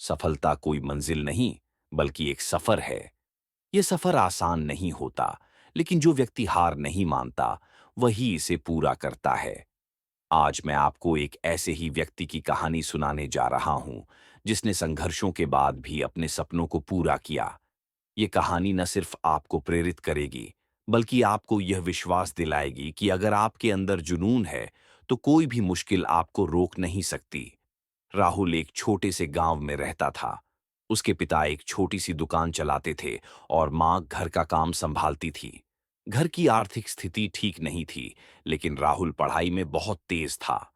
सफलता कोई मंजिल नहीं, बल्कि एक सफर है। ये सफर आसान नहीं होता, लेकिन जो व्यक्ति हार नहीं मानता, वही इसे पूरा करता है। आज मैं आपको एक ऐसे ही व्यक्ति की कहानी सुनाने जा रहा हूं, जिसने संघर्षों के बाद भी अपने सपनों को पूरा किया। ये कहानी न सिर्फ आपको प्रेरित करेगी, बल्कि आपको यह विश्वास दिलाएगी कि अगर आपके अंदर जुनून है, तो कोई भी मुश्किल आपको रोक नहीं सकती। राहुल एक छोटे से गांव में रहता था। उसके पिता एक छोटी सी दुकान चलाते थे और मां घर का काम संभालती थी। घर की आर्थिक स्थिति ठीक नहीं थी, लेकिन राहुल पढ़ाई में बहुत तेज था।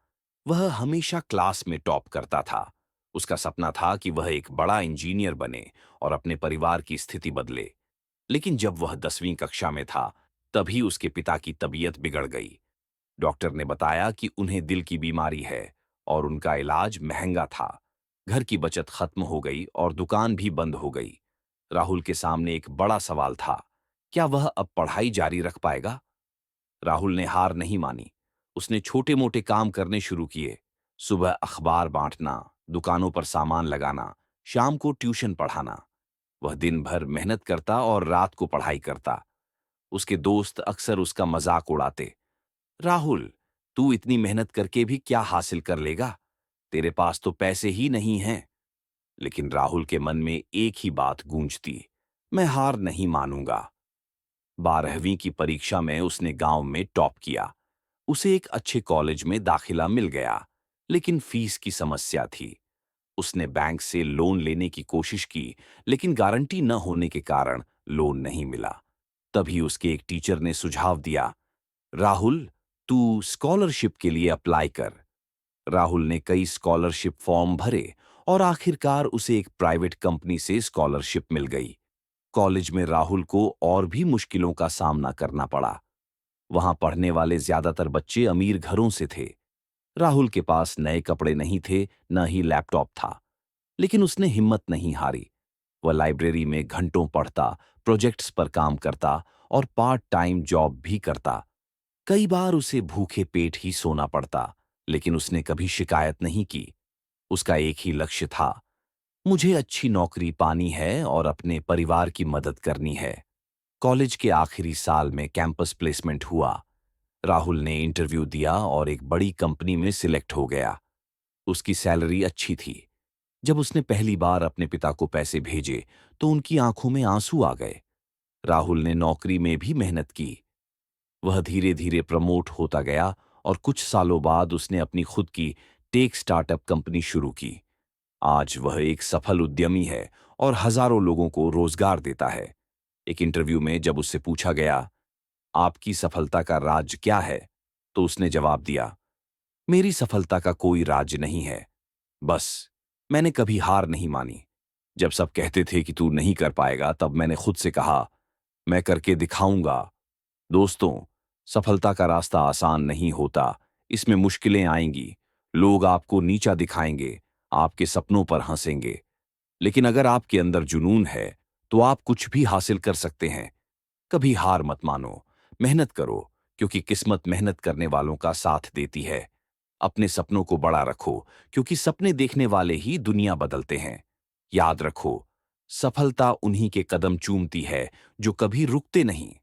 वह हमेशा क्लास में टॉप करता था। उसका सपना था कि वह एक बड़ा इंजीनियर बने और अपने परिवार की स्थिति बदले। लेकिन जब वह 10वीं कक्षा में था, तभी उसके पिता की तबीयत बिगड़ गई। डॉक्टर ने बताया कि उन्हें दिल की बीमारी है और उनका इलाज महंगा था। घर की बचत खत्म हो गई और दुकान भी बंद हो गई। राहुल के सामने एक बड़ा सवाल था, क्या वह अब पढ़ाई जारी रख पाएगा? राहुल ने हार नहीं मानी। उसने छोटे मोटे काम करने शुरू किए। सुबह अखबार बांटना, दुकानों पर सामान लगाना, शाम को ट्यूशन पढ़ाना। वह दिन भर मेहनत करता और रात को पढ़ाई करता। उसके दोस्त अक्सर उसका मजाक उड़ाते। राहुल, तू इतनी मेहनत करके भी क्या हासिल कर लेगा? तेरे पास तो पैसे ही नहीं हैं। लेकिन राहुल के मन में एक ही बात गूंजती, मैं हार नहीं मानूंगा। 12वीं की परीक्षा में उसने गांव में टॉप किया। उसे एक अच्छे कॉलेज में दाखिला मिल गया, लेकिन फीस की समस्या थी। उसने बैंक से लोन लेने की कोशिश की, लेकिन गारंटी न होने के कारण लोन नहीं मिला। तभी उसके एक टीचर ने सुझाव दिया, राहुल, तू स्कॉलरशिप के लिए अप्लाई कर। राहुल ने कई स्कॉलरशिप फॉर्म भरे और आखिरकार उसे एक प्राइवेट कंपनी से स्कॉलरशिप मिल गई। कॉलेज में राहुल को और भी मुश्किलों का सामना करना पड़ा। वहां पढ़ने वाले ज्यादातर बच्चे अमीर घरों से थे। राहुल के पास नए कपड़े नहीं थे, न ही लैपटॉप था। लेकिन उसने हिम्मत नहीं हारी। वह लाइब्रेरी में घंटों पढ़ता, प्रोजेक्ट्स पर काम करता और पार्ट टाइम जॉब भी करता। कई बार उसे भूखे पेट ही सोना पड़ता, लेकिन उसने कभी शिकायत नहीं की। उसका एक ही लक्ष्य था, मुझे अच्छी नौकरी पानी है और अपने परिवार की मदद करनी है। कॉलेज के आखिरी साल में कैंपस प्लेसमेंट हुआ। राहुल ने इंटरव्यू दिया और एक बड़ी कंपनी में सिलेक्ट हो गया। उसकी सैलरी अच्छी थी। जब उसने पहली बार अपने पिता को पैसे भेजे, तो उनकी आंखों में आंसू आ गए। राहुल ने नौकरी में भी मेहनत की। वह धीरे धीरे प्रमोट होता गया और कुछ सालों बाद उसने अपनी खुद की टेक स्टार्टअप कंपनी शुरू की। आज वह एक सफल उद्यमी है और हजारों लोगों को रोजगार देता है। एक इंटरव्यू में जब उससे पूछा गया, आपकी सफलता का राज क्या है, तो उसने जवाब दिया, मेरी सफलता का कोई राज नहीं है। बस मैंने कभी हार नहीं मानी। जब सब कहते थे कि तू नहीं कर पाएगा, तब मैंने खुद से कहा, मैं करके दिखाऊंगा। दोस्तों, सफलता का रास्ता आसान नहीं होता। इसमें मुश्किलें आएंगी, लोग आपको नीचा दिखाएंगे, आपके सपनों पर हंसेंगे। लेकिन अगर आपके अंदर जुनून है, तो आप कुछ भी हासिल कर सकते हैं। कभी हार मत मानो, मेहनत करो, क्योंकि किस्मत मेहनत करने वालों का साथ देती है। अपने सपनों को बड़ा रखो, क्योंकि सपने देखने वाले ही दुनिया बदलते हैं। याद रखो, सफलता उन्हीं के कदम चूमती है जो कभी रुकते नहीं।